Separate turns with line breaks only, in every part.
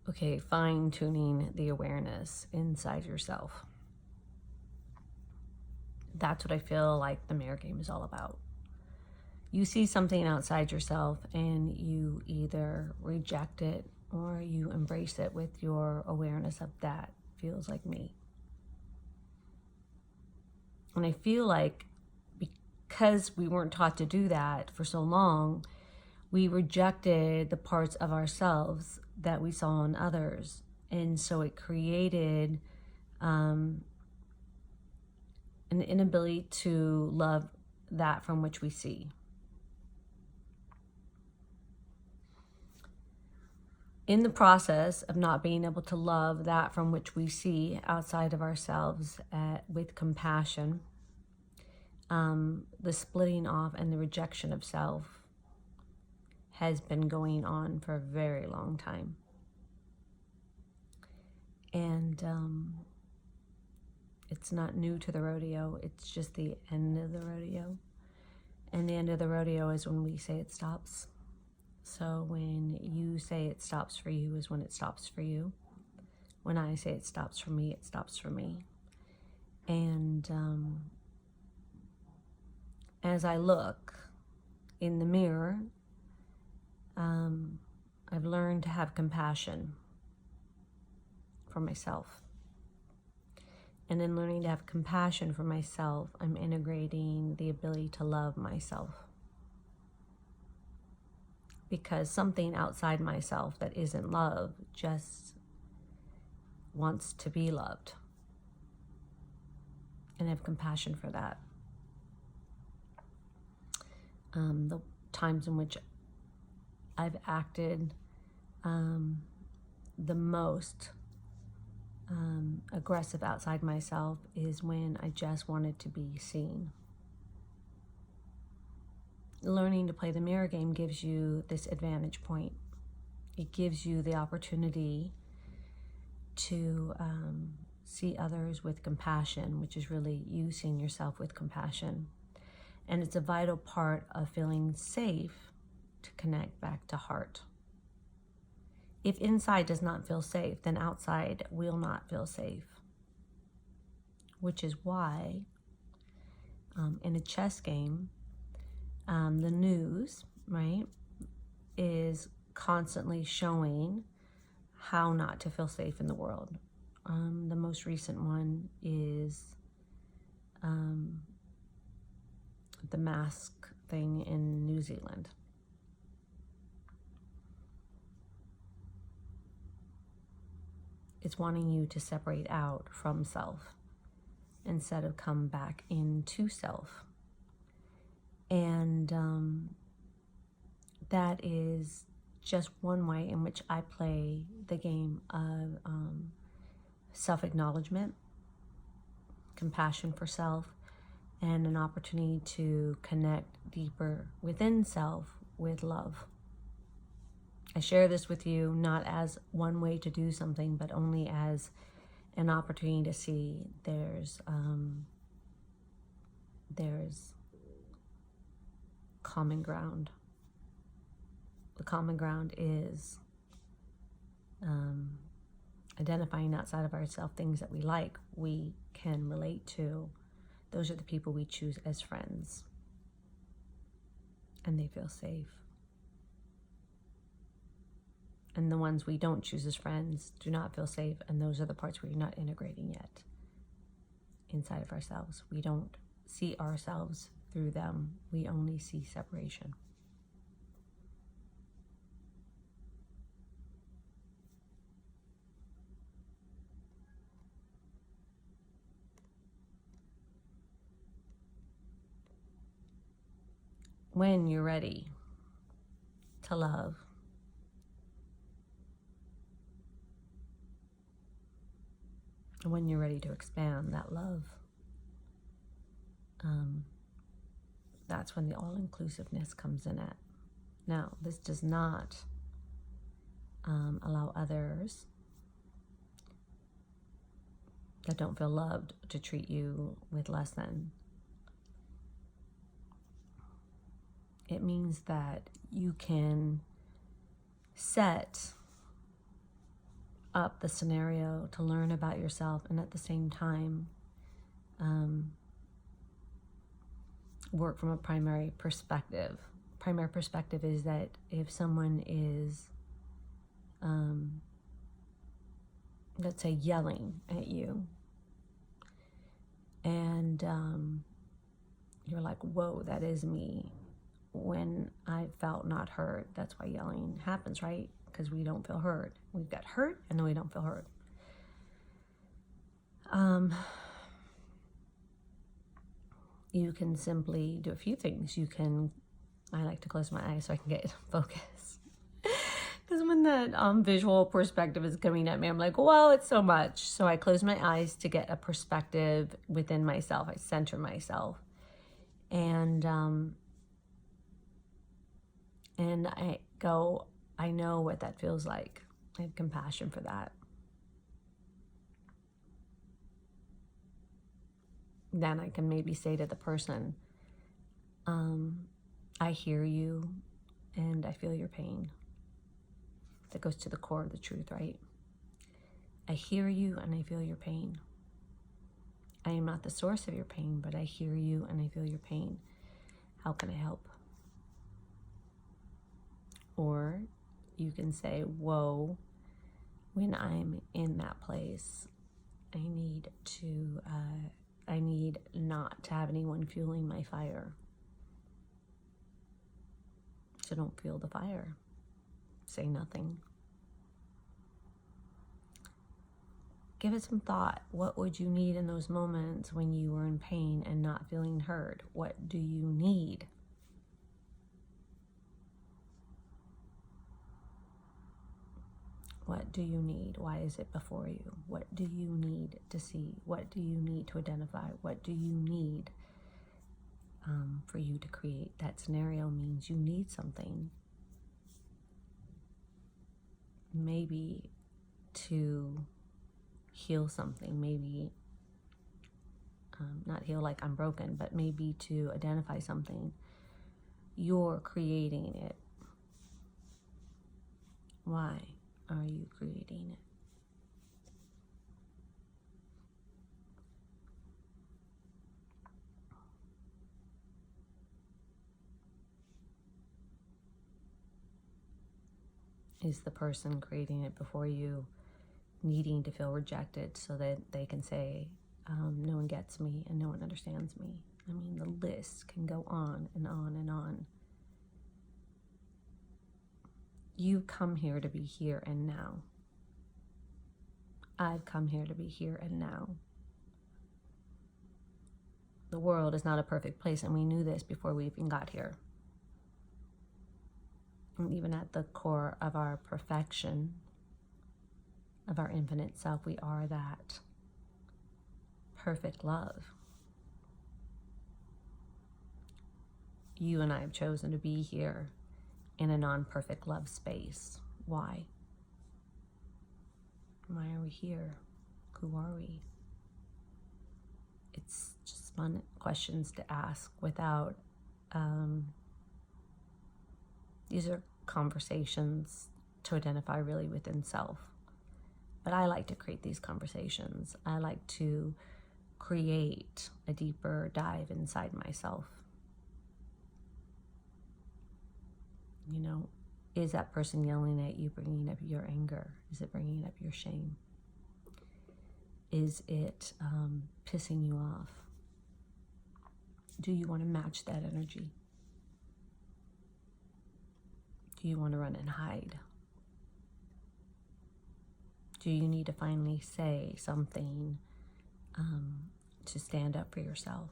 Okay, fine-tuning the awareness inside yourself. That's what I feel like the mirror game is all about. You see something outside yourself and you either reject it or you embrace it with your awareness of that feels like me. And I feel like because we weren't taught to do that for so long, we rejected the parts of ourselves that we saw in others. And so it created an inability to love that from which we see. In the process of not being able to love that from which we see outside of ourselves with compassion, the splitting off and the rejection of self has been going on for a very long time. And it's not new to the rodeo, it's just the end of the rodeo. And the end of the rodeo is when we say it stops. So when you say it stops for you is when it stops for you. When I say it stops for me, it stops for me. And as I look in the mirror, I've learned to have compassion for myself. And in learning to have compassion for myself, I'm integrating the ability to love myself. Because something outside myself that isn't love just wants to be loved. And I have compassion for that. The times in which I've acted the most aggressive outside myself is when I just wanted to be seen. Learning to play the mirror game gives you this advantage point. It gives you the opportunity to see others with compassion, which is really you seeing yourself with compassion. And it's a vital part of feeling safe to connect back to heart. If inside does not feel safe, then outside will not feel safe. Which is why in a chess game, the news, right, is constantly showing how not to feel safe in the world. The most recent one is the mask thing in New Zealand. It's wanting you to separate out from self instead of come back into self. And that is just one way in which I play the game of self-acknowledgement, compassion for self, and an opportunity to connect deeper within self with love. I share this with you not as one way to do something, but only as an opportunity to see there's common ground. The common ground is identifying outside of ourselves things that we like, we can relate to. Those are the people we choose as friends. And they feel safe. And the ones we don't choose as friends do not feel safe, and those are the parts we're not integrating yet inside of ourselves. We don't see ourselves through them. We only see separation. When you're ready to love, when you're ready to expand that love, that's when the all-inclusiveness comes in at. Now, this does not allow others that don't feel loved to treat you with less than. It means that you can set up the scenario to learn about yourself, and at the same time work from a primary perspective. Primary perspective is that if someone is, let's say, yelling at you, and you're like, whoa, that is me. When I felt not heard, that's why yelling happens, right? Because we don't feel heard. We've got hurt and then we don't feel heard. You can simply do a few things. I like to close my eyes so I can get focus. Because when that visual perspective is coming at me, I'm like, well, it's so much. So I close my eyes to get a perspective within myself. I center myself. And I go, I know what that feels like. I have compassion for that. Then I can maybe say to the person, I hear you and I feel your pain. That goes to the core of the truth, right? I hear you and I feel your pain. I am not the source of your pain, but I hear you and I feel your pain. How can I help? Or you can say, whoa, when I'm in that place, I need not to have anyone fueling my fire. So don't fuel the fire. Say nothing. Give it some thought. What would you need in those moments when you were in pain and not feeling heard? What do you need? What do you need? Why is it before you? What do you need to see? What do you need to identify? What do you need for you to create? That scenario means you need something. Maybe to heal something. Maybe not heal like I'm broken, but maybe to identify something. You're creating it. Why are you creating it? Is the person creating it before you needing to feel rejected so that they can say, no one gets me and no one understands me? I mean, the list can go on and on and on. You come here to be here and now. I've come here to be here and now. The world is not a perfect place, and we knew this before we even got here. And even at the core of our perfection, of our infinite self, we are that perfect love. You and I have chosen to be here in a non-perfect love space. Why? Why are we here? Who are we? It's just fun questions to ask without, these are conversations to identify really within self. But I like to create these conversations. I like to create a deeper dive inside myself. You know, is that person yelling at you bringing up your anger? Is it bringing up your shame? Is it pissing you off? Do you want to match that energy? Do you want to run and hide? Do you need to finally say something to stand up for yourself?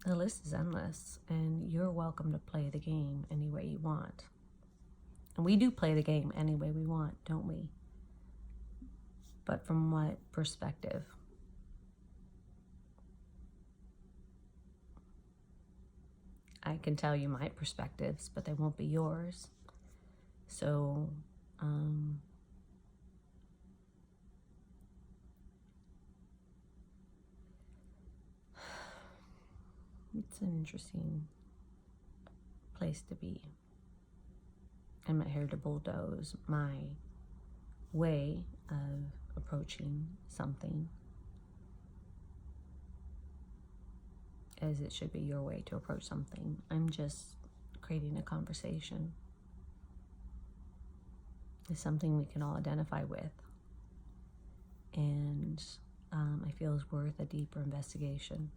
The list is endless, and you're welcome to play the game any way you want. And we do play the game any way we want, don't we? But from what perspective? I can tell you my perspectives, but they won't be yours. So, it's an interesting place to be. I'm not here to bulldoze my way of approaching something, as it should be your way to approach something. I'm just creating a conversation. It's something we can all identify with, and I feel is worth a deeper investigation.